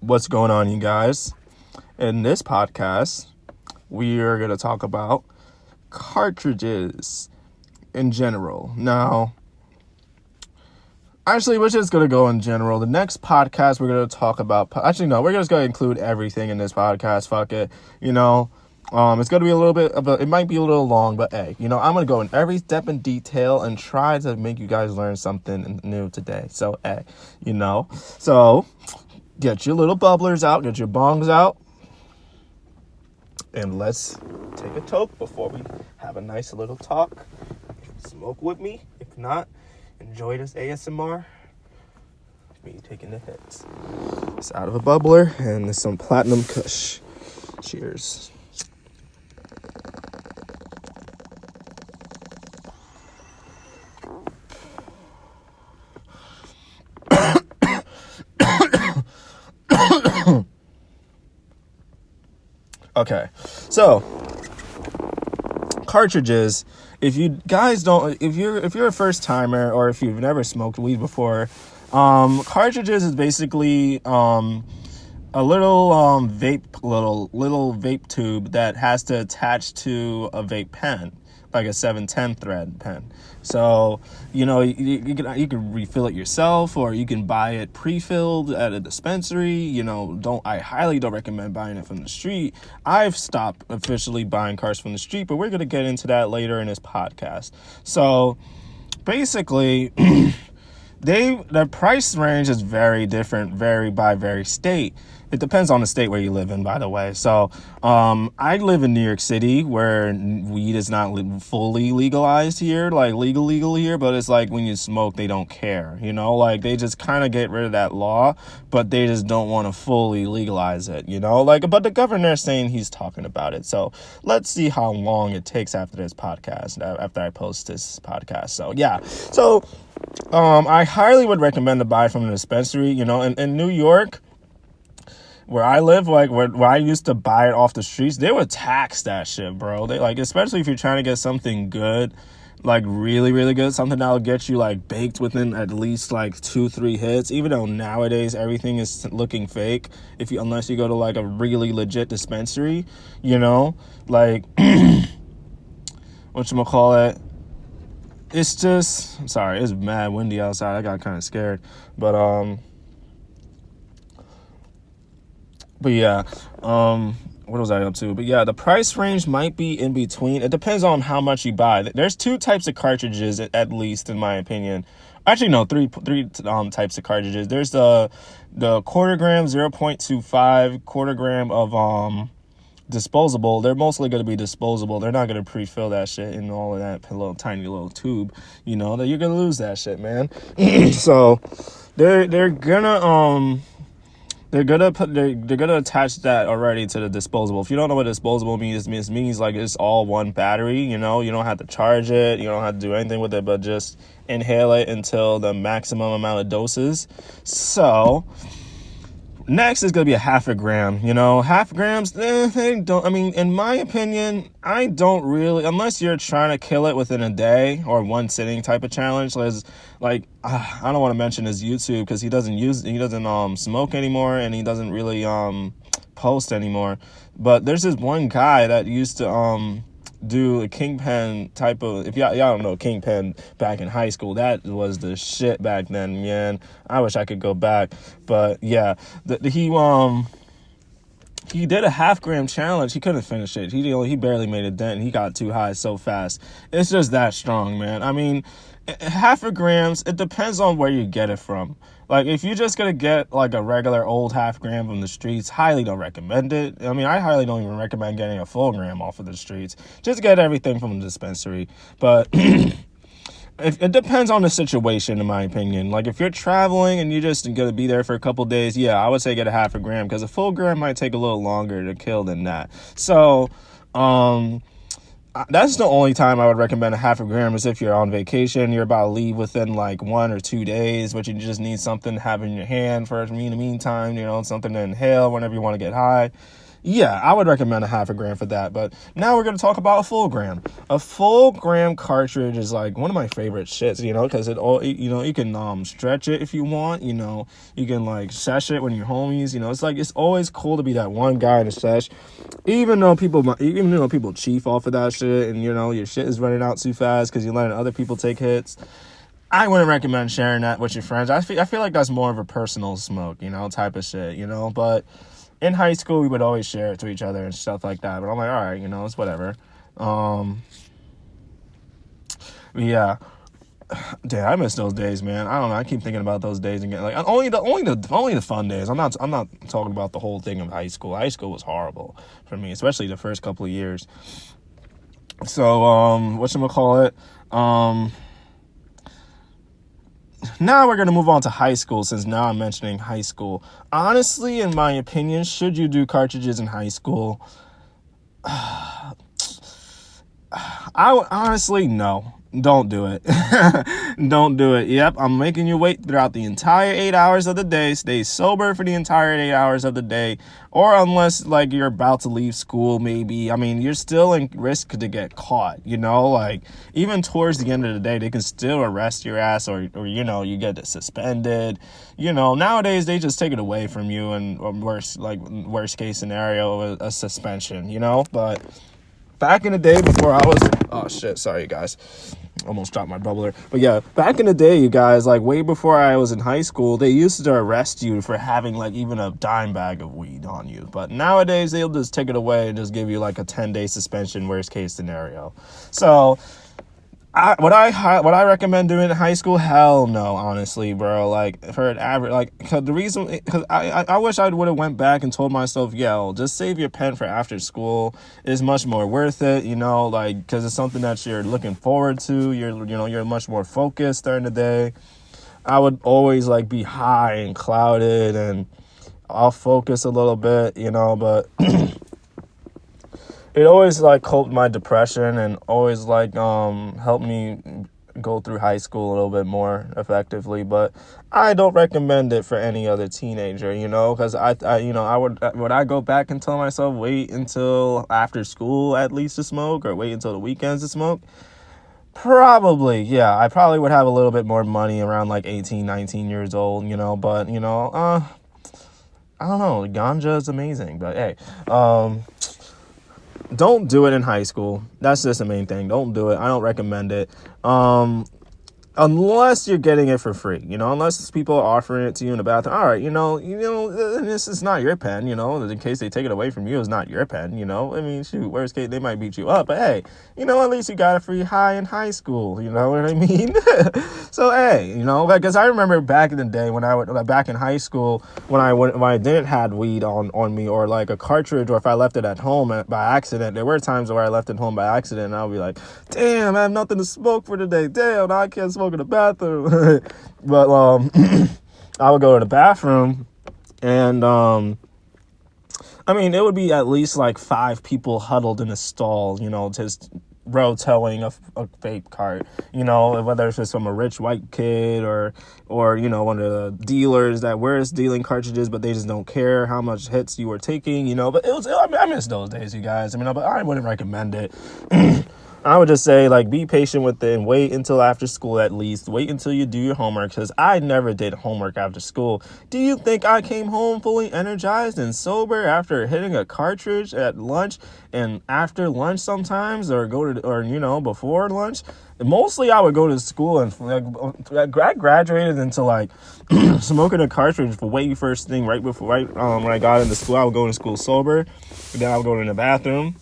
What's going on, you guys? In this podcast, we are going to talk about cartridges in general. Now, actually, we're just going to go in general. The next podcast, we're going to talk about... Actually, no, we're just going to include everything in this podcast. Fuck it. It's going to be a little bit of it might be a little long, but hey, I'm going to go in every step in detail and try to make you guys learn something new today. So, hey, So, get your little bubblers out, get your bongs out, and let's take a toke before we have a nice little talk. Smoke with me. If not, enjoy this ASMR. Me taking the hits. It's out of a bubbler and there's some platinum kush. Cheers. Okay, so cartridges. If you guys don't, if you're a first timer or if you've never smoked weed before, cartridges is basically a little little vape tube that has to attach to a vape pen, like a 710 thread pen. So, you can refill it yourself, or you can buy it pre-filled at a dispensary. I highly don't recommend buying it from the street. I've stopped officially buying carts from the street, but we're going to get into that later in this podcast. So, basically, the price range is very different, by state. It depends on the state where you live in, by the way. So, I live in New York City, where weed is not fully legalized here, like legal here. But it's like when you smoke, they don't care, they just kind of get rid of that law, but they just don't want to fully legalize it, but the governor's saying he's talking about it. So let's see how long it takes after this podcast, after I post this podcast. So, yeah. So, I highly would recommend to buy from the dispensary, in New York, where I live, where I used to buy it off the streets, they would tax that shit, bro. They especially if you're trying to get something good, really, really good, something that'll get you baked within at least 2-3 hits, even though nowadays everything is looking fake, unless you go to a really legit dispensary, whatchamacallit. It's just, I'm sorry, it's mad windy outside. I got kind of scared, but yeah, what was I up to? But yeah, the price range might be in between. It depends on how much you buy. There's 2 types of cartridges, at least in my opinion. Actually, no, three types of cartridges. There's the quarter gram, 0.25 quarter gram of disposable. They're mostly going to be disposable. They're not going to pre-fill that shit in all of that little tiny little tube. That you're going to lose that shit, man. So they're gonna attach that already to the disposable. If you don't know what disposable means, it means it's all one battery. You don't have to charge it. You don't have to do anything with it, but just inhale it until the maximum amount of doses. So next is going to be a half a gram. Half grams, they don't, in my opinion, I don't really, unless you're trying to kill it within a day or one sitting type of challenge. I don't want to mention his YouTube because he doesn't smoke anymore, and he doesn't really post anymore. But there's this one guy that used to do a Kingpen type of, if y'all don't know Kingpen back in high school, that was the shit back then, man. I wish I could go back, but yeah, he did a half gram challenge. He couldn't finish it. He barely made a dent. He got too high so fast. It's just that strong, man. Half a grams, it depends on where you get it from. If you're just gonna get a regular old half gram from the streets, highly don't recommend it. I highly don't even recommend getting a full gram off of the streets. Just get everything from the dispensary. But it depends on the situation, in my opinion. If you're traveling and you're just gonna be there for a couple days, yeah, I would say get a half a gram, because a full gram might take a little longer to kill than that. So, that's the only time I would recommend a half a gram, is if you're on vacation, you're about to leave within 1 or 2 days, but you just need something to have in your hand for in the meantime, something to inhale whenever you want to get high. Yeah, I would recommend a half a gram for that. But now we're going to talk about a full gram. A full gram cartridge is like one of my favorite shits, because it all, you can stretch it if you want, you can like sesh it when you're homies, it's like, it's always cool to be that one guy in a sesh, even though people chief off of that shit, and your shit is running out too fast because you're letting other people take hits. I wouldn't recommend sharing that with your friends. I feel like that's more of a personal smoke, type of shit, but in high school, we would always share it to each other and stuff like that. But I'm like, all right, it's whatever. Yeah. Damn, I miss those days, man. I don't know. I keep thinking about those days again. Like only the fun days. I'm not talking about the whole thing of high school. High school was horrible for me, especially the first couple of years. So, whatchamacallit? Now we're going to move on to high school, since now I'm mentioning high school. Honestly, in my opinion, should you do cartridges in high school? Honestly, no. Don't do it. Don't do it. Yep, I'm making you wait throughout the entire 8 hours of the day. Stay sober for the entire 8 hours of the day. Or unless, like, you're about to leave school, maybe. I mean, you're still in risk to get caught, Like, even towards the end of the day, they can still arrest your ass or you get suspended. Nowadays, they just take it away from you, and worst case scenario, a suspension, But back in the day before I was... Oh, shit. Sorry, guys. Almost dropped my bubbler. But yeah, back in the day, you guys, like way before I was in high school, they used to arrest you for having like even a dime bag of weed on you. But nowadays, they'll just take it away and just give you like a 10-day suspension, worst case scenario. So... Would I recommend doing it in high school? Hell no, honestly, bro. Like, for an average, because I wish I would have went back and told myself, yo, just save your pen for after school. It's much more worth it, because it's something that you're looking forward to. You're much more focused during the day. I would always like be high and clouded, and I'll focus a little bit, but it always like coped my depression and always like helped me go through high school a little bit more effectively. But I don't recommend it for any other teenager, because I would I go back and tell myself wait until after school at least to smoke, or wait until the weekends to smoke? Probably, yeah. I probably would have a little bit more money around like 18, 19 years old, but I don't know. Ganja is amazing, but hey, don't do it in high school. That's just the main thing. Don't do it. I don't recommend it. Unless you're getting it for free, unless people are offering it to you in the bathroom. All right, this is not your pen, in case they take it away from you, it's not your pen, I mean, shoot, worst case, they might beat you up, but hey, at least you got a free high in high school, you know what I mean? So, hey, because I remember back in the day back in high school, when I didn't have weed on me, or like a cartridge, or if I left it at home by accident. There were times where I left it home by accident, and I'll be like, damn, I have nothing to smoke for today. Damn, I can't smoke in the bathroom. But I would go to the bathroom, and I mean, it would be at least like 5 people huddled in a stall, just row towing a vape cart, whether it's just from a rich white kid or one of the dealers that were dealing cartridges, but they just don't care how much hits you were taking, but I miss those days, you guys. But I wouldn't recommend it. I would just say, like, be patient with it and wait until after school at least. Wait until you do your homework, because I never did homework after school. Do you think I came home fully energized and sober after hitting a cartridge at lunch and after lunch sometimes, or before lunch? Mostly I would go to school, and I graduated into like smoking a cartridge for way first thing when I got into school. I would go to school sober, then I would go to the bathroom.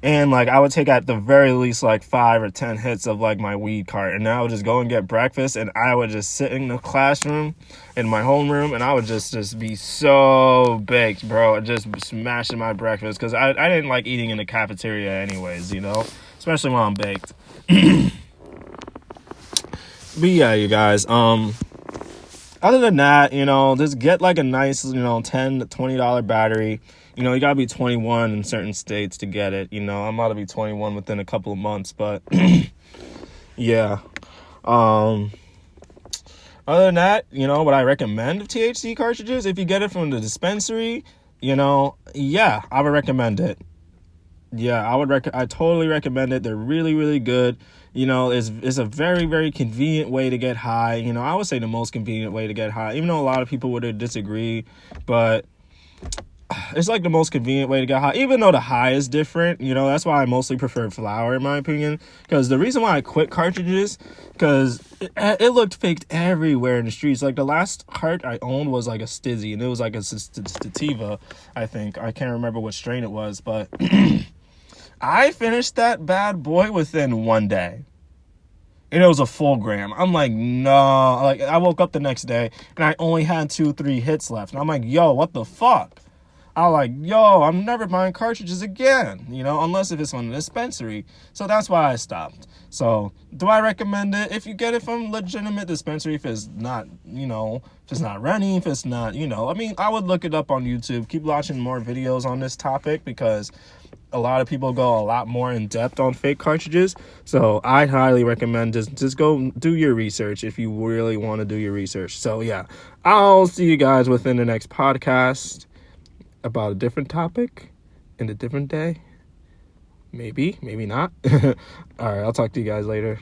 And, like, I would take at the very least, like, 5 or 10 hits of, like, my weed cart. And then I would just go and get breakfast. And I would just sit in the classroom, in my homeroom. And I would just be so baked, bro. Just smashing my breakfast. Because I didn't like eating in the cafeteria anyways, especially when I'm baked. But, yeah, you guys. Other than that, just get, like, a nice, $10 to $20 battery. You gotta be 21 in certain states to get it. I'm about to be 21 within a couple of months, but yeah. Other than that, what I recommend of THC cartridges, if you get it from the dispensary, Yeah, I would recommend it. Yeah, I totally recommend it. They're really, really good. It's a very, very convenient way to get high. I would say the most convenient way to get high, even though a lot of people would disagree, but it's like the most convenient way to get high, even though the high is different. That's why I mostly prefer flower, in my opinion, because the reason why I quit cartridges, because it looked faked everywhere in the streets. Like, the last cart I owned was like a Stizzy, and it was like a sativa, I think. I can't remember what strain it was, but I finished that bad boy within one day. And it was a full gram. I'm like, no. Like, I woke up the next day and I only had 2-3 hits left. And I'm like, yo, what the fuck? I was like, yo, I'm never buying cartridges again, unless if it's from a dispensary. So that's why I stopped. So do I recommend it? If you get it from legitimate dispensary, if it's not, if it's not running, if it's not, I would look it up on YouTube. Keep watching more videos on this topic, because a lot of people go a lot more in depth on fake cartridges. So I highly recommend just go do your research if you really want to do your research. So yeah, I'll see you guys within the next podcast about a different topic in a different day. Maybe not. All right, I'll talk to you guys later.